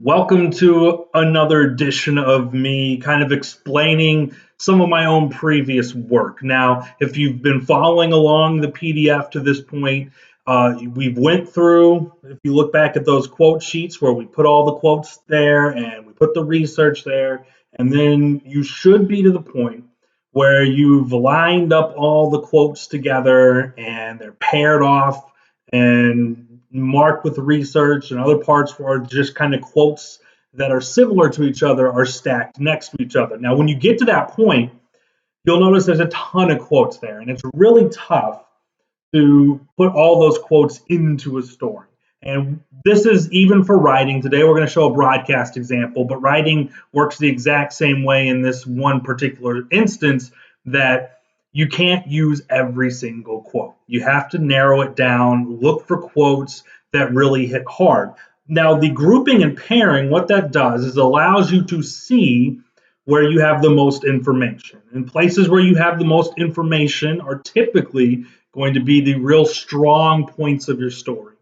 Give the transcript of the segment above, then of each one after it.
Welcome to another edition of me kind of explaining some of my own previous work. Now, if you've been following along the PDF to this point, we've went through, if you look back at those quote sheets where we put all the quotes there and we put the research there, and then you should be to the point where you've lined up all the quotes together and they're paired off and marked with research, and other parts where just kind of quotes that are similar to each other are stacked next to each other. Now, when you get to that point, you'll notice there's a ton of quotes there, and it's really tough to put all those quotes into a story. And this is even for writing. Today we're going to show a broadcast example, but writing works the exact same way in this one particular instance, that you can't use every single quote. You have to narrow it down, look for quotes that really hit hard. Now, the grouping and pairing, what that does is allows you to see where you have the most information. And places where you have the most information are typically going to be the real strong points of your story.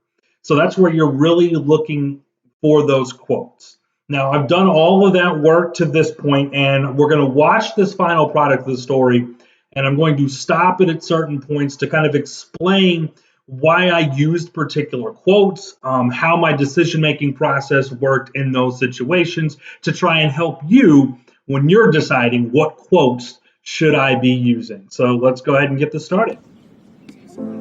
So that's where you're really looking for those quotes. Now, I've done all of that work to this point, and we're going to watch this final product of the story, and I'm going to stop it at certain points to kind of explain why I used particular quotes, how my decision-making process worked in those situations to try and help you when you're deciding what quotes should I be using. So let's go ahead and get this started.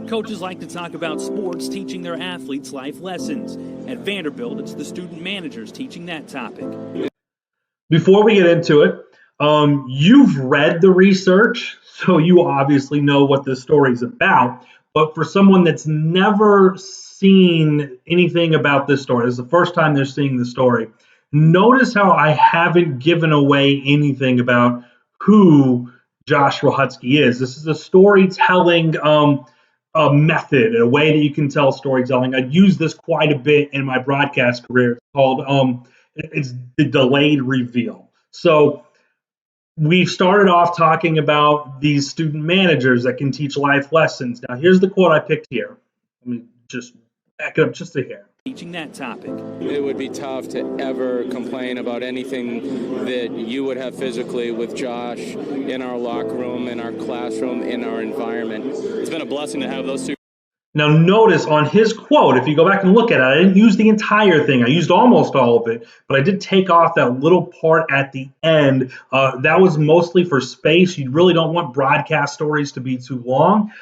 Coaches like to talk about sports teaching their athletes life lessons. At Vanderbilt, it's the student managers teaching that topic. Before we get into it, you've read the research, so you obviously know what this story is about. But for someone that's never seen anything about this story, this is the first time they're seeing the story, notice how I haven't given away anything about who Josh Rohutsky is. This is a storytelling a method, a way that you can tell storytelling. I use this quite a bit in my broadcast career. It's called it's the delayed reveal. So we started off talking about these student managers that can teach life lessons. Now, here's the quote I picked here. Let me just back it up just a hair. Teaching that topic. It would be tough to ever complain about anything that you would have physically with Josh in our locker room, in our classroom, in our environment. It's been a blessing to have those two. Now, notice on his quote, if you go back and look at it, I didn't use the entire thing. I used almost all of it, but I did take off that little part at the end. That was mostly for space. You really don't want broadcast stories to be too long.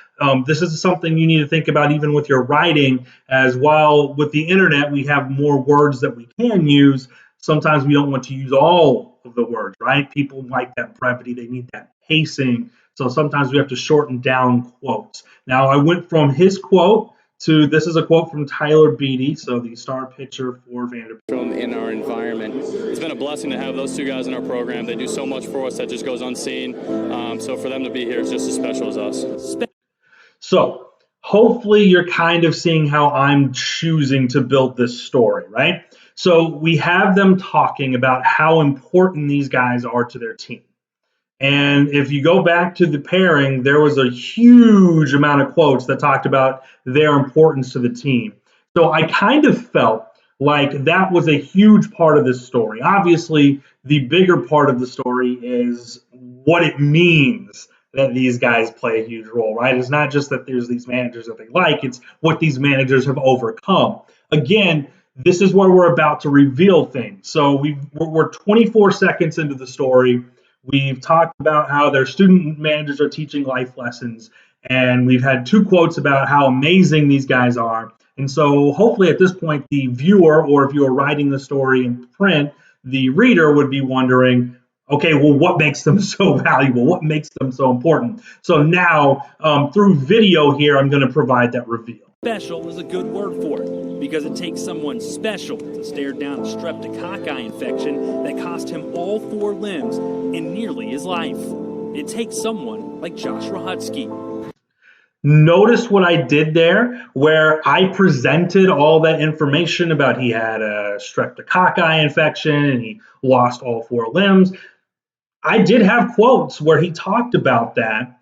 This is something you need to think about even with your writing, as well. With the internet, we have more words that we can use. Sometimes we don't want to use all of the words, right? People like that brevity. They need that pacing. So sometimes we have to shorten down quotes. Now, I went from his quote to this is a quote from Tyler Beatty, so the star pitcher for Vanderbilt. In our environment. It's been a blessing to have those two guys in our program. They do so much for us that just goes unseen. So for them to be here is just as special as us. So hopefully you're kind of seeing how I'm choosing to build this story, right? So we have them talking about how important these guys are to their team. And if you go back to the pairing, there was a huge amount of quotes that talked about their importance to the team. So I kind of felt like that was a huge part of this story. Obviously, the bigger part of the story is what it means that these guys play a huge role, right? It's not just that there's these managers that they like, it's what these managers have overcome. Again, this is where we're about to reveal things. So we're 24 seconds into the story. We've talked about how their student managers are teaching life lessons, and we've had two quotes about how amazing these guys are. And so hopefully at this point, the viewer, or if you are writing the story in print, the reader would be wondering, okay, well, what makes them so valuable? What makes them so important? So now, through video here, I'm going to provide that reveal. Special is a good word for it because it takes someone special to stare down a streptococci infection that cost him all 4 limbs and nearly his life. It takes someone like Josh Rohutsky. Notice what I did there, where I presented all that information about he had a streptococci infection and he lost all 4 limbs. I did have quotes where he talked about that.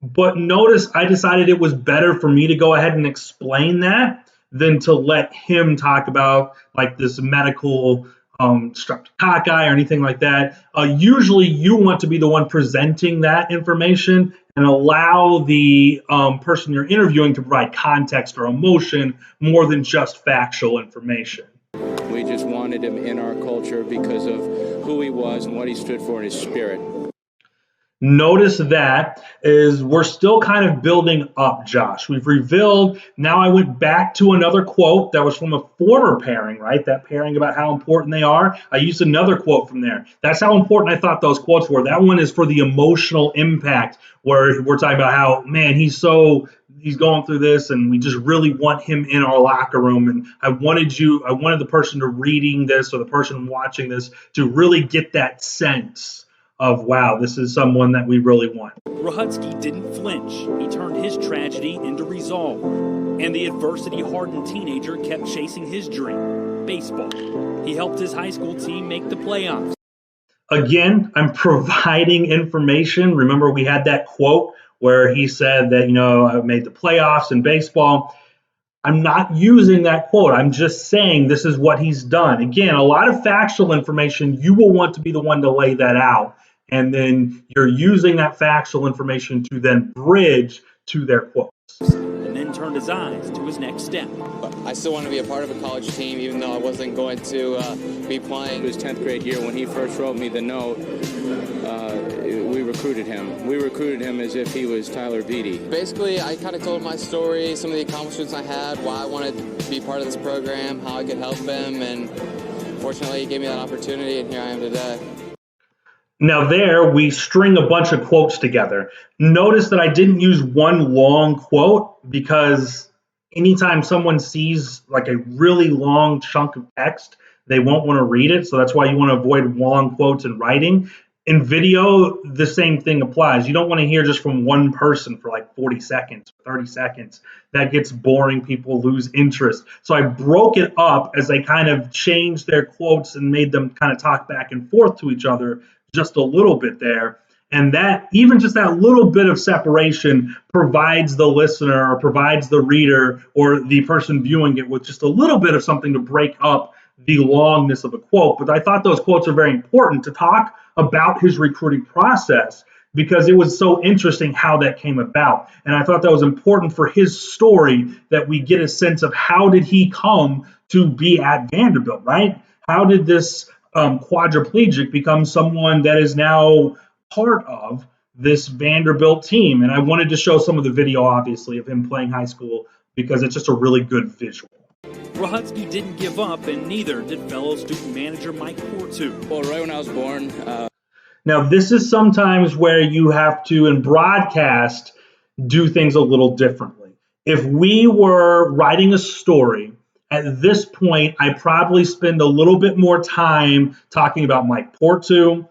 But notice I decided it was better for me to go ahead and explain that than to let him talk about like this medical streptococcus or anything like that. Usually you want to be the one presenting that information and allow the person you're interviewing to provide context or emotion more than just factual information. We just wanted him in our culture because of who he was and what he stood for in his spirit. Notice that is we're still kind of building up Josh. We've revealed. Now I went back to another quote that was from a former pairing, right? That pairing about how important they are. I used another quote from there. That's how important I thought those quotes were. That one is for the emotional impact, where we're talking about how, man, he's going through this and we just really want him in our locker room. And I wanted the person to reading this or the person watching this to really get that sense of, wow, this is someone that we really want. Rohutsky didn't flinch. He turned his tragedy into resolve. And the adversity-hardened teenager kept chasing his dream, baseball. He helped his high school team make the playoffs. Again, I'm providing information. Remember, we had that quote where he said that, I made the playoffs in baseball. I'm not using that quote. I'm just saying this is what he's done. Again, a lot of factual information, you will want to be the one to lay that out. And then you're using that factual information to then bridge to their quotes. And then turned his eyes to his next step. I still want to be a part of a college team, even though I wasn't going to be playing. His 10th grade year, when he first wrote me the note, we recruited him. We recruited him as if he was Tyler Beatty. Basically, I kind of told my story, some of the accomplishments I had, why I wanted to be part of this program, how I could help him, and fortunately he gave me that opportunity, and here I am today. Now there, we string a bunch of quotes together. Notice that I didn't use one long quote because anytime someone sees like a really long chunk of text, they won't want to read it. So that's why you want to avoid long quotes in writing. In video, the same thing applies. You don't want to hear just from one person for like 40 seconds, 30 seconds. That gets boring. People lose interest. So I broke it up as I kind of changed their quotes and made them kind of talk back and forth to each other just a little bit there. And that, even just that little bit of separation provides the listener or provides the reader or the person viewing it with just a little bit of something to break up the longness of a quote. But I thought those quotes are very important to talk about his recruiting process because it was so interesting how that came about. And I thought that was important for his story that we get a sense of how did he come to be at Vanderbilt, right? How did this quadriplegic become someone that is now part of this Vanderbilt team? And I wanted to show some of the video, obviously, of him playing high school because it's just a really good visual. Rohutsky didn't give up, and neither did fellow student manager Mike Portu. Well, right when I was born. Now, this is sometimes where you have to, in broadcast, do things a little differently. If we were writing a story, at this point, I probably spend a little bit more time talking about Mike Portu.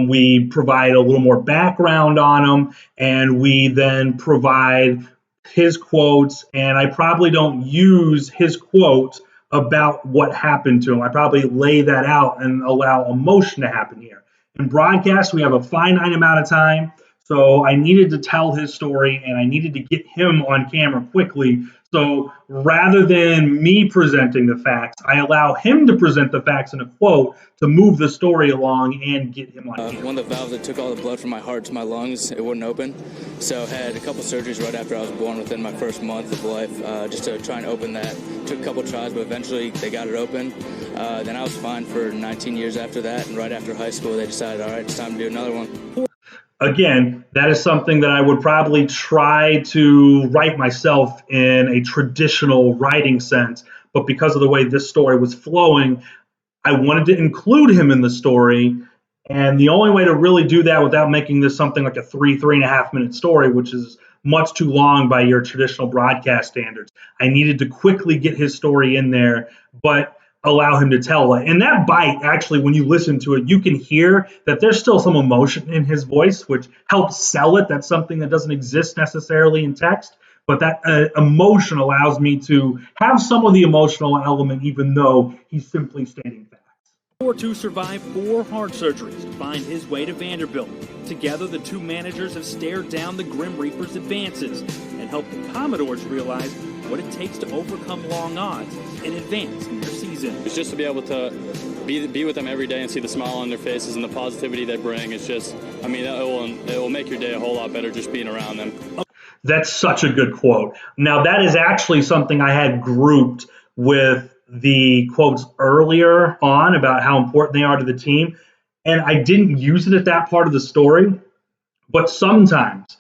We provide a little more background on him, and we then provide his quotes, and I probably don't use his quotes about what happened to him. I probably lay that out and allow emotion to happen here. In broadcast, we have a finite amount of time, so I needed to tell his story, and I needed to get him on camera quickly. So rather than me presenting the facts, I allow him to present the facts in a quote to move the story along and get him on camera. One of the valves that took all the blood from my heart to my lungs, it wouldn't open. So I had a couple surgeries right after I was born within my first month of life just to try and open that. Took a couple tries, but eventually they got it open. Then I was fine for 19 years after that, and right after high school they decided, all right, it's time to do another one. Again, that is something that I would probably try to write myself in a traditional writing sense. But because of the way this story was flowing, I wanted to include him in the story. And the only way to really do that without making this something like a 3.5 minute story, which is much too long by your traditional broadcast standards, I needed to quickly get his story in there, but allow him to tell it. And that bite, actually, when you listen to it, you can hear that there's still some emotion in his voice, which helps sell it. That's something that doesn't exist necessarily in text, but that emotion allows me to have some of the emotional element, even though he's simply stating facts. Portu survived 4 heart surgeries to find his way to Vanderbilt. Together, the two managers have stared down the Grim Reaper's advances and helped the Commodores realize what it takes to overcome long odds and advance in their season. It's just to be able to be with them every day and see the smile on their faces and the positivity they bring. It's just, I mean, it will make your day a whole lot better just being around them. That's such a good quote. Now, that is actually something I had grouped with the quotes earlier on about how important they are to the team. And I didn't use it at that part of the story, but sometimes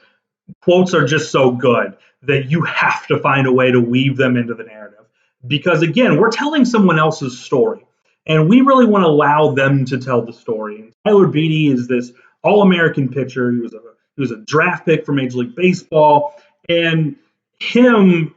quotes are just so good that you have to find a way to weave them into the narrative. Because again, we're telling someone else's story, and we really want to allow them to tell the story. And Tyler Beede is this All-American pitcher. He was a draft pick for Major League Baseball, and him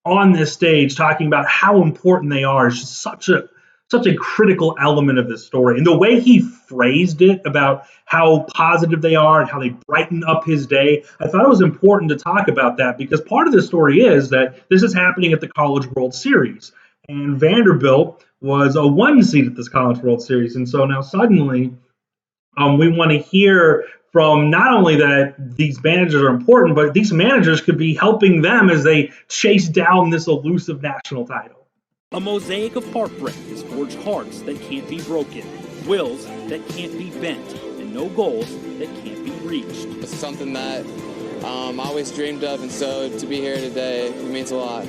on this stage talking about how important they are is just such a critical element of this story. And the way he phrased it about how positive they are and how they brighten up his day, I thought it was important to talk about that because part of the story is that this is happening at the College World Series. And Vanderbilt was a 1 seed at this College World Series. And so now suddenly we want to hear from not only that these managers are important, but these managers could be helping them as they chase down this elusive national title. A mosaic of heartbreak has forged hearts that can't be broken, wills that can't be bent, and no goals that can't be reached. It's something that I always dreamed of, and so to be here today, it means a lot.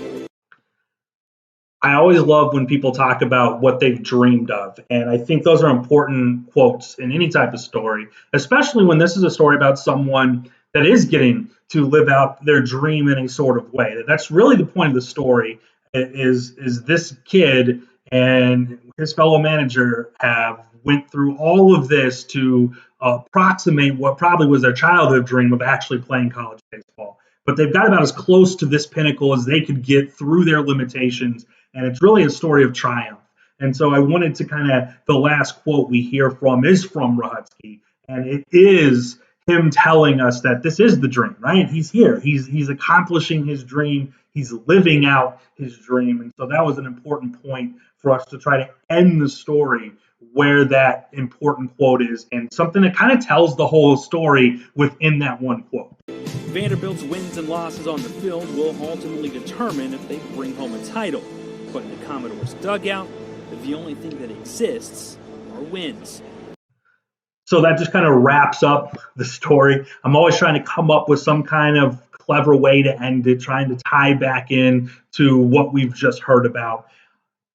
I always love when people talk about what they've dreamed of. And I think those are important quotes in any type of story, especially when this is a story about someone that is getting to live out their dream in a sort of way. That's really the point of the story is this kid and his fellow manager have went through all of this to approximate what probably was their childhood dream of actually playing college baseball. But they've got about as close to this pinnacle as they could get through their limitations. And it's really a story of triumph. And so I wanted to the last quote we hear from is from Rahutsky. And it is him telling us that this is the dream, right? He's here. He's accomplishing his dream. He's living out his dream. And so that was an important point for us to try to end the story where that important quote is and something that kind of tells the whole story within that one quote. Vanderbilt's wins and losses on the field will ultimately determine if they bring home a title. But in the Commodores' dugout, the only thing that exists are wins. So that just kind of wraps up the story. I'm always trying to come up with some kind of clever way to end it, trying to tie back in to what we've just heard about.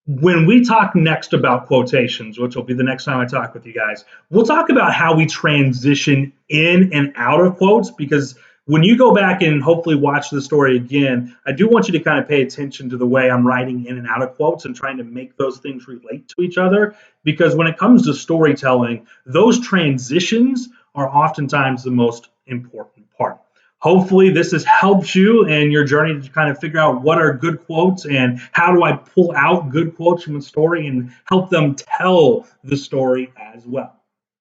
When we talk next about quotations, which will be the next time I talk with you guys, we'll talk about how we transition in and out of quotes, because when you go back and hopefully watch the story again, I do want you to kind of pay attention to the way I'm writing in and out of quotes and trying to make those things relate to each other. Because when it comes to storytelling, those transitions are oftentimes the most important part. Hopefully this has helped you in your journey to kind of figure out what are good quotes and how do I pull out good quotes from a story and help them tell the story as well.